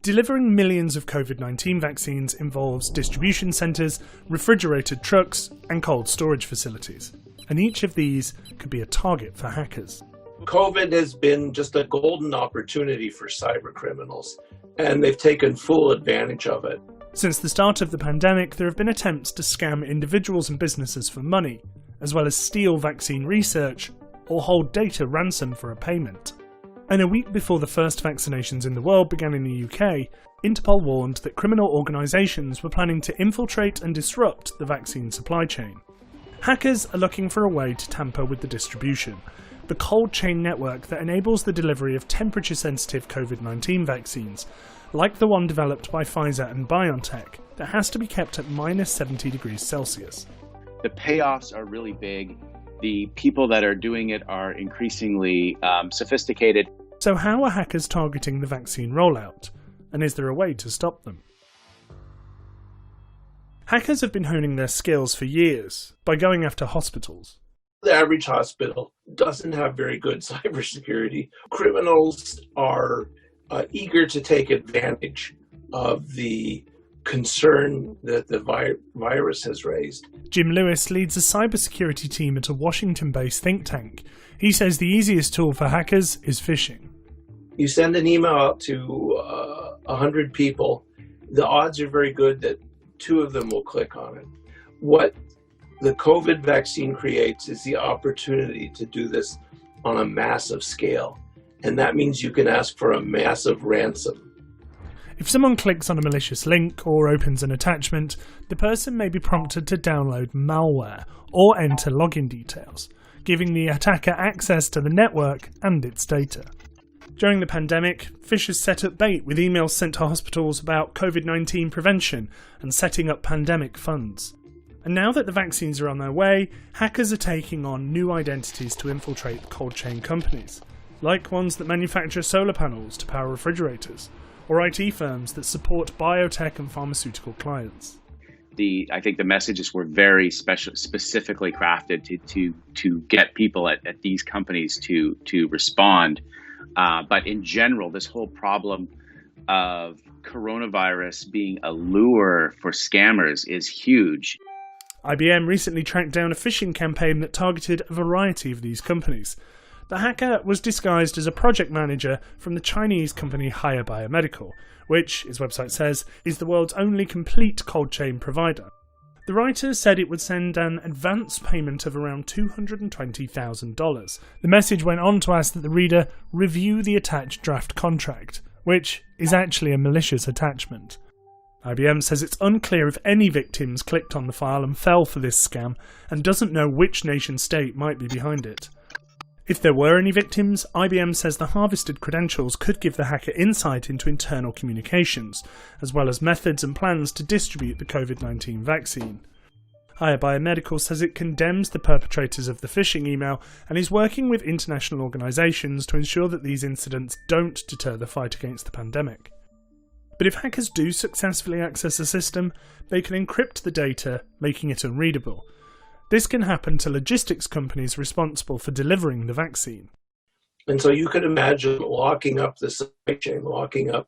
Delivering millions of COVID-19 vaccines involves distribution centres, refrigerated trucks, and cold storage facilities. And each of these could be a target for hackers. COVID has been just a golden opportunity for cyber criminals, and they've taken full advantage of it. Since the start of the pandemic, there have been attempts to scam individuals and businesses for money, as well as steal vaccine research or hold data ransom for a payment. And a week before the first vaccinations in the world began in the UK, Interpol warned that criminal organisations were planning to infiltrate and disrupt the vaccine supply chain. Hackers are looking for a way to tamper with the distribution, the cold chain network that enables the delivery of temperature-sensitive COVID-19 vaccines, like the one developed by Pfizer and BioNTech, that has to be kept at minus 70 degrees Celsius. The payoffs are really big. The people that are doing it are increasingly sophisticated. So how are hackers targeting the vaccine rollout? And is there a way to stop them? Hackers have been honing their skills for years by going after hospitals. The average hospital doesn't have very good cybersecurity. Criminals are eager to take advantage of the concern that the virus has raised. Jim Lewis leads a cybersecurity team at a Washington-based think tank. He says the easiest tool for hackers is phishing. You send an email out to 100 people, the odds are very good that 2 of them will click on it. What the COVID vaccine creates is the opportunity to do this on a massive scale. And that means you can ask for a massive ransom. If someone clicks on a malicious link or opens an attachment, the person may be prompted to download malware or enter login details, giving the attacker access to the network and its data. During the pandemic, phishers set up bait with emails sent to hospitals about COVID-19 prevention and setting up pandemic funds. And now that the vaccines are on their way, hackers are taking on new identities to infiltrate cold chain companies, like ones that manufacture solar panels to power refrigerators, or IT firms that support biotech and pharmaceutical clients. I think the messages were very specifically crafted to get people at these companies to respond. But in general, this whole problem of coronavirus being a lure for scammers is huge. IBM recently tracked down a phishing campaign that targeted a variety of these companies. The hacker was disguised as a project manager from the Chinese company Haier Biomedical, which, its website says, is the world's only complete cold chain provider. The writer said it would send an advance payment of around $220,000. The message went on to ask that the reader review the attached draft contract, which is actually a malicious attachment. IBM says it's unclear if any victims clicked on the file and fell for this scam, and doesn't know which nation-state might be behind it. If there were any victims, IBM says the harvested credentials could give the hacker insight into internal communications, as well as methods and plans to distribute the COVID-19 vaccine. Haier Biomedical says it condemns the perpetrators of the phishing email and is working with international organisations to ensure that these incidents don't deter the fight against the pandemic. But if hackers do successfully access a system, they can encrypt the data, making it unreadable. This can happen to logistics companies responsible for delivering the vaccine. And so you could imagine locking up the supply chain, locking up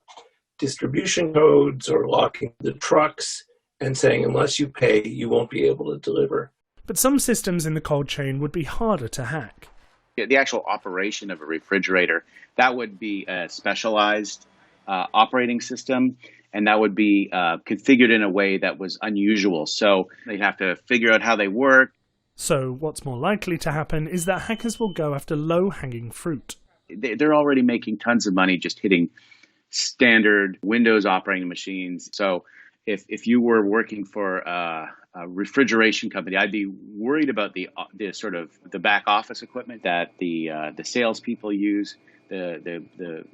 distribution codes or locking the trucks and saying, unless you pay, you won't be able to deliver. But some systems in the cold chain would be harder to hack. The actual operation of a refrigerator, that would be a specialized operating system, and that would be configured in a way that was unusual. So they'd have to figure out how they work. So what's more likely to happen is that hackers will go after low-hanging fruit. They're already making tons of money just hitting standard Windows operating machines. So if you were working for a refrigeration company, I'd be worried about the sort of the back office equipment that the salespeople use, the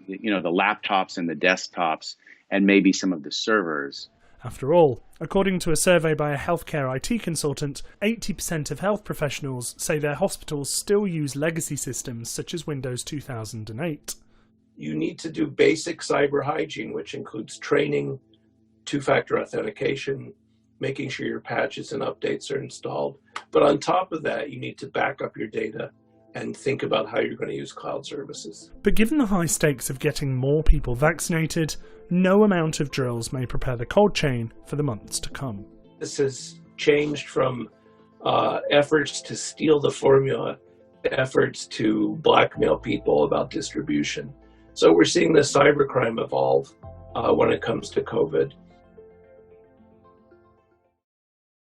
laptops and the desktops, and maybe some of the servers. After all, according to a survey by a healthcare IT consultant, 80% of health professionals say their hospitals still use legacy systems such as Windows 2008. You need to do basic cyber hygiene, which includes training, two-factor authentication, making sure your patches and updates are installed. But on top of that, you need to back up your data and think about how you're going to use cloud services. But given the high stakes of getting more people vaccinated, no amount of drills may prepare the cold chain for the months to come. This has changed from efforts to steal the formula, efforts to blackmail people about distribution. So we're seeing the cybercrime evolve when it comes to COVID.